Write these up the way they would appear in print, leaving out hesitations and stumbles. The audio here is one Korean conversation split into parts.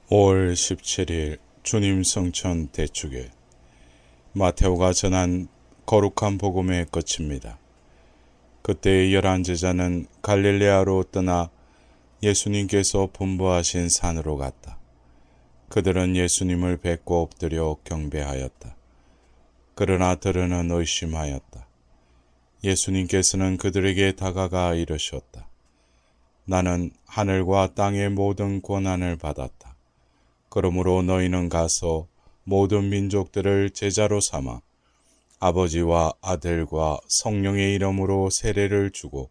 5월 17일 주님 성천 대축에 마테오가 전한 거룩한 복음의 끝입니다. 그때 11 제자는 갈릴레아로 떠나 예수님께서 분부하신 산으로 갔다. 그들은 예수님을 뵙고 엎드려 경배하였다. 그러나 들으는 의심하였다. 예수님께서는 그들에게 다가가 이르셨다. 나는 하늘과 땅의 모든 권한을 받았다. 그러므로 너희는 가서 모든 민족들을 제자로 삼아 아버지와 아들과 성령의 이름으로 세례를 주고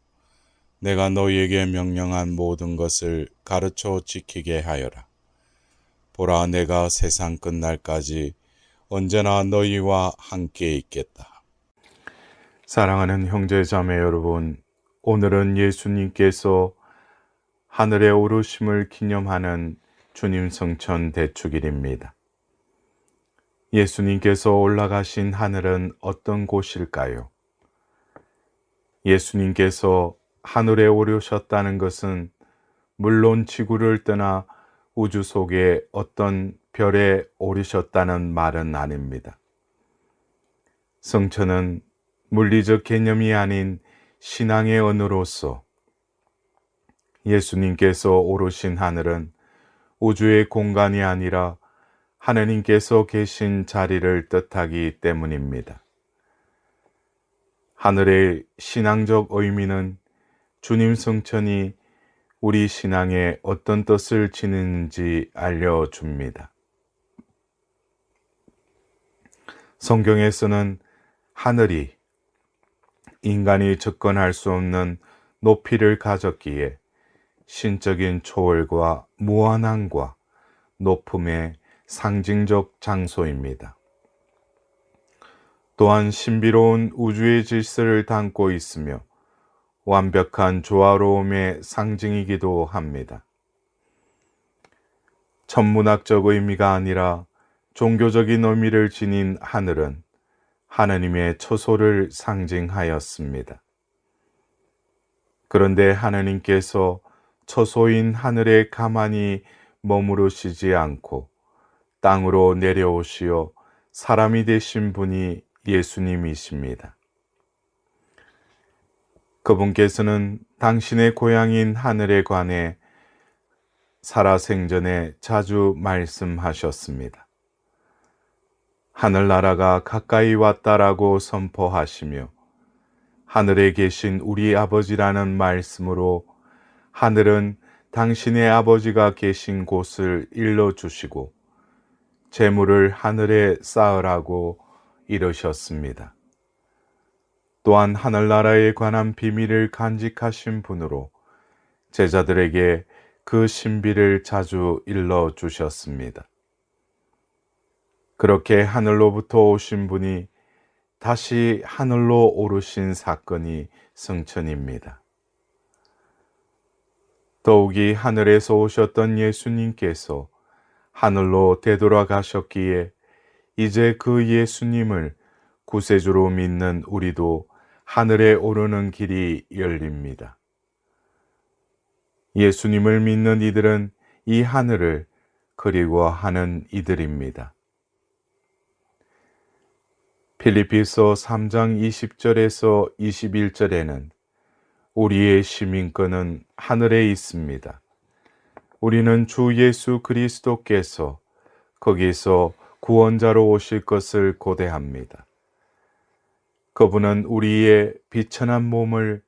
내가 너희에게 명령한 모든 것을 가르쳐 지키게 하여라. 보라, 내가 세상 끝날까지 언제나 너희와 함께 있겠다. 사랑하는 형제자매 여러분, 오늘은 예수님께서 하늘에 오르심을 기념하는 주님 성천 대축일입니다. 예수님께서 올라가신 하늘은 어떤 곳일까요? 예수님께서 하늘에 오르셨다는 것은 물론 지구를 떠나 우주 속에 어떤 별에 오르셨다는 말은 아닙니다. 성천은 물리적 개념이 아닌 신앙의 언어로서 예수님께서 오르신 하늘은 우주의 공간이 아니라 하느님께서 계신 자리를 뜻하기 때문입니다. 하늘의 신앙적 의미는 주님 성천이 우리 신앙에 어떤 뜻을 지니는지 알려줍니다. 성경에서는 하늘이 인간이 접근할 수 없는 높이를 가졌기에 신적인 초월과 무한함과 높음의 상징적 장소입니다. 또한 신비로운 우주의 질서를 담고 있으며 완벽한 조화로움의 상징이기도 합니다. 천문학적 의미가 아니라 종교적인 의미를 지닌 하늘은 하느님의 처소를 상징하였습니다. 그런데 하느님께서 처소인 하늘에 가만히 머무르시지 않고 땅으로 내려오시어 사람이 되신 분이 예수님이십니다. 그분께서는 당신의 고향인 하늘에 관해 살아생전에 자주 말씀하셨습니다. 하늘나라가 가까이 왔다라고 선포하시며 하늘에 계신 우리 아버지라는 말씀으로 하늘은 당신의 아버지가 계신 곳을 일러주시고 재물을 하늘에 쌓으라고 이르셨습니다. 또한 하늘나라에 관한 비밀을 간직하신 분으로 제자들에게 그 신비를 자주 일러주셨습니다. 그렇게 하늘로부터 오신 분이 다시 하늘로 오르신 사건이 성천입니다. 더욱이 하늘에서 오셨던 예수님께서 하늘로 되돌아가셨기에 이제 그 예수님을 구세주로 믿는 우리도 하늘에 오르는 길이 열립니다. 예수님을 믿는 이들은 이 하늘을 그리워하는 이들입니다. 필리피서 3장 20절에서 21절에는 우리의 시민권은 하늘에 있습니다. 우리는 주 예수 그리스도께서 거기서 구원자로 오실 것을 고대합니다. 그분은 우리의 비천한 몸을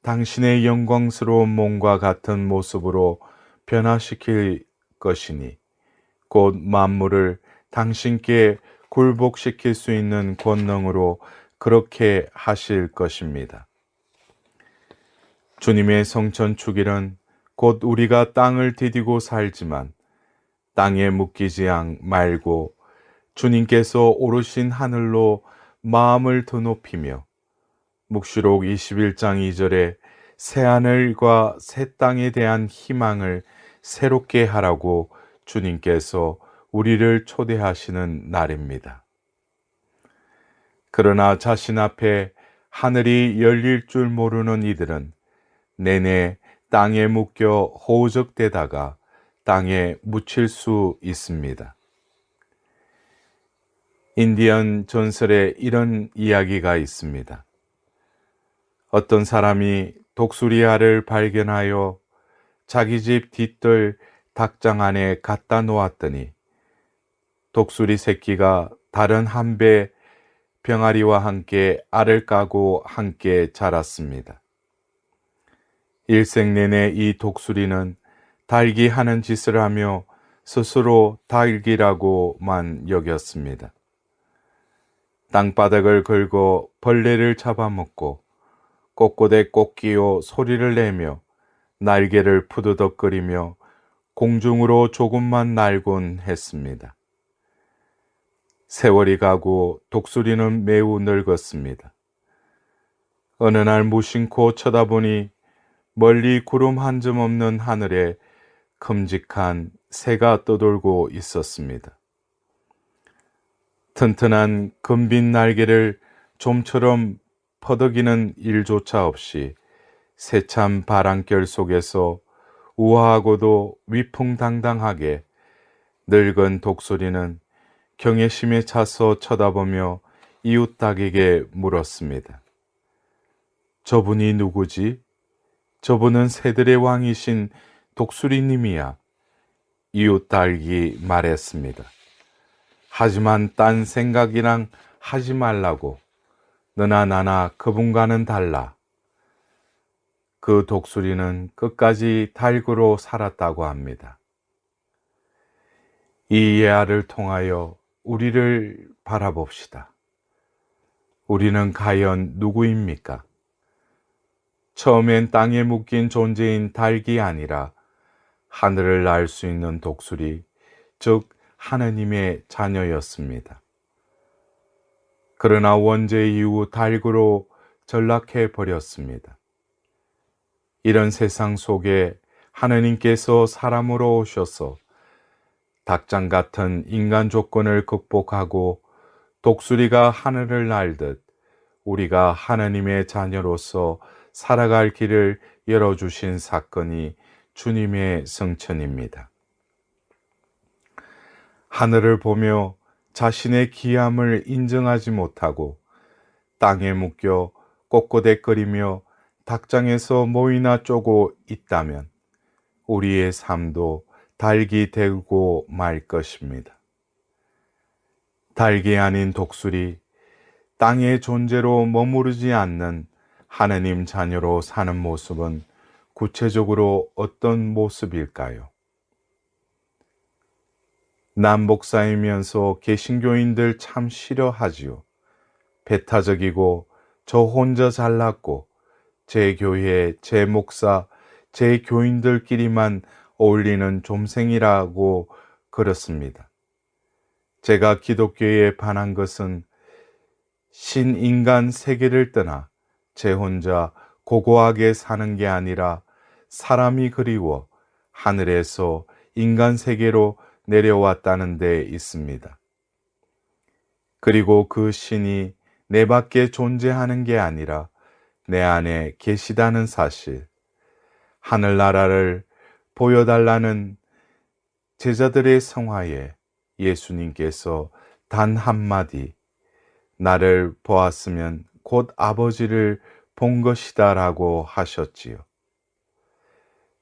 당신의 영광스러운 몸과 같은 모습으로 변화시킬 것이니 곧 만물을 당신께 굴복시킬 수 있는 권능으로 그렇게 하실 것입니다. 주님의 성천 축일은 곧 우리가 땅을 디디고 살지만 땅에 묶이지 말고 주님께서 오르신 하늘로 마음을 더 높이며 묵시록 21장 2절에 새 하늘과 새 땅에 대한 희망을 새롭게 하라고 주님께서 우리를 초대하시는 날입니다. 그러나 자신 앞에 하늘이 열릴 줄 모르는 이들은 내내 땅에 묶여 허우적대다가 땅에 묻힐 수 있습니다. 인디언 전설에 이런 이야기가 있습니다. 어떤 사람이 독수리알을 발견하여 자기 집 뒷뜰 닭장 안에 갖다 놓았더니 독수리 새끼가 다른 한 배 병아리와 함께 알을 까고 함께 자랐습니다. 일생 내내 이 독수리는 닭이 하는 짓을 하며 스스로 닭이라고만 여겼습니다. 땅바닥을 긁어 벌레를 잡아먹고 꼬꼬대 꼬끼요 소리를 내며 날개를 푸드덕거리며 공중으로 조금만 날곤 했습니다. 세월이 가고 독수리는 매우 늙었습니다. 어느 날 무심코 쳐다보니 멀리 구름 한 점 없는 하늘에 큼직한 새가 떠돌고 있었습니다. 튼튼한 금빈 날개를 좀처럼 퍼덕이는 일조차 없이 세찬 바람결 속에서 우아하고도 위풍당당하게 늙은 독수리는 경외심에 차서 쳐다보며 이웃 닭에게 물었습니다. 저분이 누구지? 저분은 새들의 왕이신 독수리님이야. 이웃 닭이 말했습니다. 하지만 딴 생각이랑 하지 말라고. 너나 나나 그분과는 달라. 그 독수리는 끝까지 닭으로 살았다고 합니다. 이 예화를 통하여 우리를 바라봅시다. 우리는 과연 누구입니까? 처음엔 땅에 묶인 존재인 닭이 아니라 하늘을 날 수 있는 독수리, 즉 하느님의 자녀였습니다. 그러나 원죄 이후 닭으로 전락해 버렸습니다. 이런 세상 속에 하느님께서 사람으로 오셔서 닭장 같은 인간 조건을 극복하고 독수리가 하늘을 날듯 우리가 하느님의 자녀로서 살아갈 길을 열어주신 사건이 주님의 성천입니다. 하늘을 보며 자신의 귀함을 인정하지 못하고 땅에 묶여 꼿꼿대거리며 닭장에서 모이나 쪼고 있다면 우리의 삶도 닭이 되고 말 것입니다. 닭이 아닌 독수리, 땅의 존재로 머무르지 않는 하느님 자녀로 사는 모습은 구체적으로 어떤 모습일까요? 남목사이면서 개신교인들 참 싫어하지요. 배타적이고 저 혼자 잘났고 제 교회, 제 목사, 제 교인들끼리만 어울리는 좀생이라고 그렇습니다. 제가 기독교에 반한 것은 신인간 세계를 떠나 제 혼자 고고하게 사는 게 아니라 사람이 그리워 하늘에서 인간 세계로 내려왔다는 데 있습니다. 그리고 그 신이 내 밖에 존재하는 게 아니라 내 안에 계시다는 사실, 하늘나라를 보여달라는 제자들의 성화에 예수님께서 단 한마디, 나를 보았으면 곧 아버지를 본 것이다 라고 하셨지요.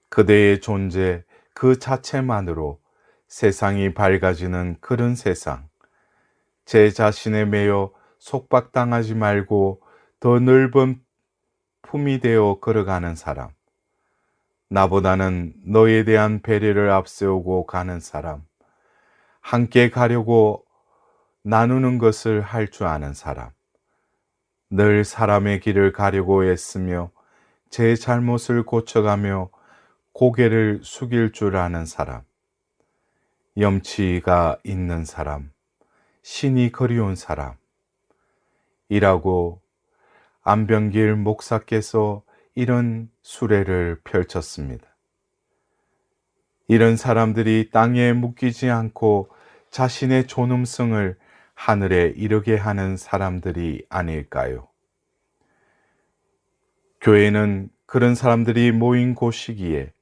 그대의 존재 그 자체만으로 세상이 밝아지는 그런 세상, 제 자신에 매여 속박당하지 말고 더 넓은 품이 되어 걸어가는 사람, 나보다는 너에 대한 배려를 앞세우고 가는 사람, 함께 가려고 나누는 것을 할 줄 아는 사람, 늘 사람의 길을 가려고 애쓰며 제 잘못을 고쳐가며 고개를 숙일 줄 아는 사람, 염치가 있는 사람, 신이 그리운 사람, 이라고 안병길 목사께서 이런 수레를 펼쳤습니다. 이런 사람들이 땅에 묶이지 않고 자신의 존엄성을 하늘에 이르게 하는 사람들이 아닐까요? 교회는 그런 사람들이 모인 곳이기에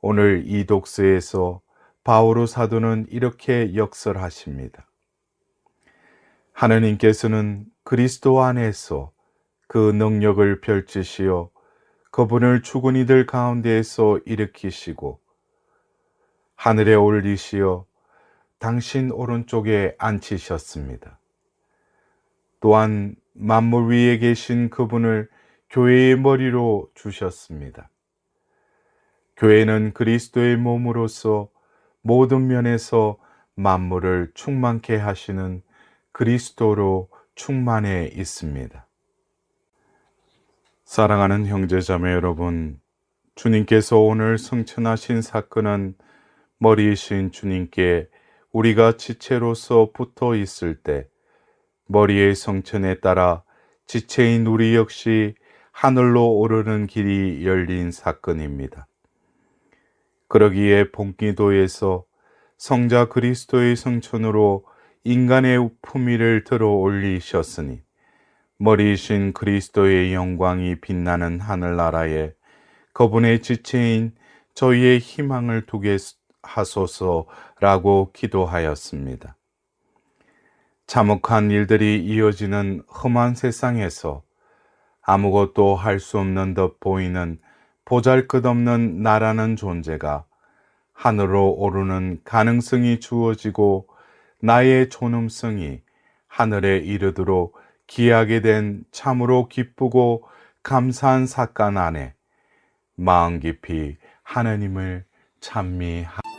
오늘 이 독서에서 바오로 사도는 이렇게 역설하십니다. 하느님께서는 그리스도 안에서 그 능력을 펼치시어 그분을 죽은 이들 가운데에서 일으키시고 하늘에 올리시어 당신 오른쪽에 앉히셨습니다. 또한 만물 위에 계신 그분을 교회의 머리로 주셨습니다. 교회는 그리스도의 몸으로서 모든 면에서 만물을 충만케 하시는 그리스도로 충만해 있습니다. 사랑하는 형제자매 여러분, 주님께서 오늘 성천하신 사건은 머리이신 주님께 우리가 지체로서 붙어 있을 때 머리의 성천에 따라 지체인 우리 역시 하늘로 오르는 길이 열린 사건입니다. 그러기에 본기도에서 성자 그리스도의 성천으로 인간의 품위를 들어 올리셨으니 머리이신 그리스도의 영광이 빛나는 하늘나라에 그분의 지체인 저희의 희망을 두게 하소서라고 기도하였습니다. 참혹한 일들이 이어지는 험한 세상에서 아무것도 할 수 없는 듯 보이는 보잘것없는 나라는 존재가 하늘로 오르는 가능성이 주어지고 나의 존엄성이 하늘에 이르도록 기하게 된 참으로 기쁘고 감사한 사건 안에 마음 깊이 하느님을 찬미합니다.